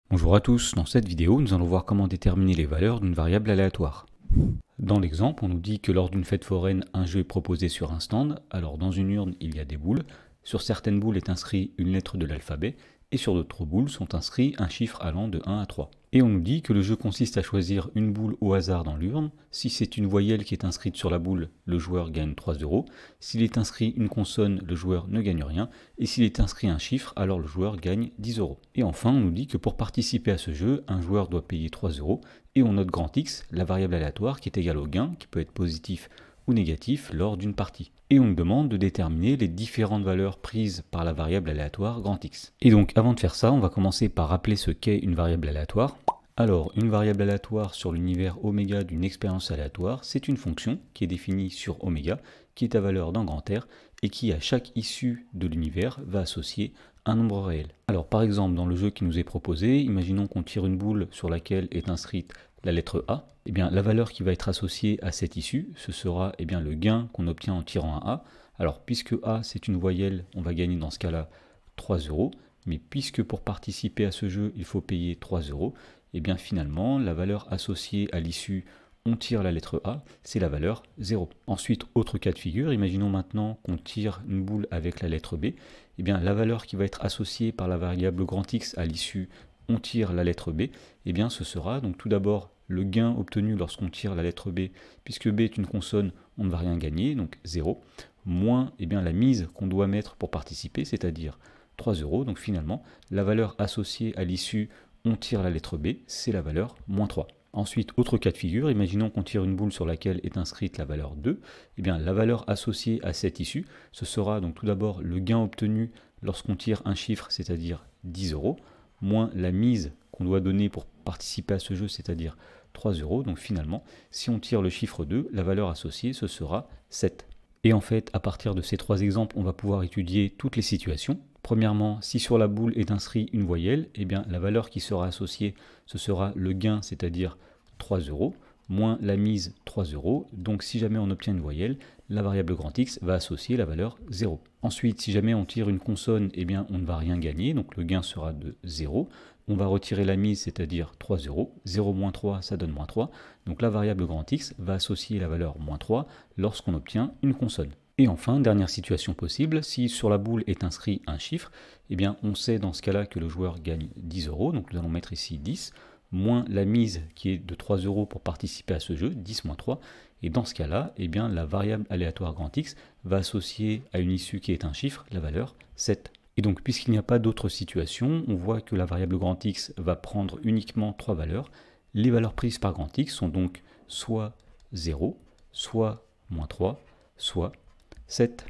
Bonjour à tous, dans cette vidéo nous allons voir comment déterminer les valeurs d'une variable aléatoire. Dans l'exemple, on nous dit que lors d'une fête foraine, un jeu est proposé sur un stand. Alors dans une urne, il y a des boules. Sur certaines boules est inscrit une lettre de l'alphabet et sur d'autres boules sont inscrits un chiffre allant de 1 à 3. Et on nous dit que le jeu consiste à choisir une boule au hasard dans l'urne. Si c'est une voyelle qui est inscrite sur la boule, le joueur gagne 3 €. S'il est inscrit une consonne, le joueur ne gagne rien. Et s'il est inscrit un chiffre, alors le joueur gagne 10 €. Et enfin, on nous dit que pour participer à ce jeu, un joueur doit payer 3 € et on note grand X, la variable aléatoire qui est égale au gain, qui peut être positif ou négatif lors d'une partie. Et on nous demande de déterminer les différentes valeurs prises par la variable aléatoire grand X. Et donc avant de faire ça, on va commencer par rappeler ce qu'est une variable aléatoire. Alors, une variable aléatoire sur l'univers oméga d'une expérience aléatoire, c'est une fonction qui est définie sur oméga, qui est à valeur d'un grand R, et qui à chaque issue de l'univers va associer un nombre réel. Alors par exemple, dans le jeu qui nous est proposé, imaginons qu'on tire une boule sur laquelle est inscrite la lettre A. Eh bien, la valeur qui va être associée à cette issue, ce sera le gain qu'on obtient en tirant un A. Alors puisque A c'est une voyelle, on va gagner dans ce cas-là 3 €, mais puisque pour participer à ce jeu, il faut payer 3 €, et bien finalement, la valeur associée à l'issue on tire la lettre A, c'est la valeur 0. Ensuite, autre cas de figure, imaginons maintenant qu'on tire une boule avec la lettre B. Eh bien, la valeur qui va être associée par la variable grand X à l'issue on tire la lettre B, eh bien ce sera donc tout d'abord le gain obtenu lorsqu'on tire la lettre B, puisque B est une consonne, on ne va rien gagner, donc 0, moins la mise qu'on doit mettre pour participer, c'est-à-dire 3 €. Donc finalement, la valeur associée à l'issue on tire la lettre B, c'est la valeur moins 3. Ensuite, autre cas de figure, imaginons qu'on tire une boule sur laquelle est inscrite la valeur 2. Eh bien, la valeur associée à cette issue, ce sera donc tout d'abord le gain obtenu lorsqu'on tire un chiffre, c'est-à-dire 10 €, moins la mise qu'on doit donner pour participer à ce jeu, c'est-à-dire 3 €. Donc finalement, si on tire le chiffre 2, la valeur associée, ce sera 7. Et en fait, à partir de ces trois exemples, on va pouvoir étudier toutes les situations. Premièrement, si sur la boule est inscrit une voyelle, eh bien la valeur qui sera associée, ce sera le gain, c'est-à-dire 3 €, moins la mise 3 €. Donc si jamais on obtient une voyelle, la variable grand X va associer la valeur 0. Ensuite, si jamais on tire une consonne, eh bien on ne va rien gagner, donc le gain sera de 0. On va retirer la mise, c'est-à-dire 3 €. 0 moins 3, ça donne moins 3. Donc la variable grand X va associer la valeur moins 3 lorsqu'on obtient une consonne. Et enfin, dernière situation possible, si sur la boule est inscrit un chiffre, eh bien on sait dans ce cas-là que le joueur gagne 10 €, donc nous allons mettre ici 10, moins la mise qui est de 3 € pour participer à ce jeu, 10 moins 3, et dans ce cas-là, eh bien la variable aléatoire grand X va associer à une issue qui est un chiffre, la valeur 7. Et donc puisqu'il n'y a pas d'autre situation, on voit que la variable grand X va prendre uniquement 3 valeurs. Les valeurs prises par grand X sont donc soit 0, soit moins 3, soit 7.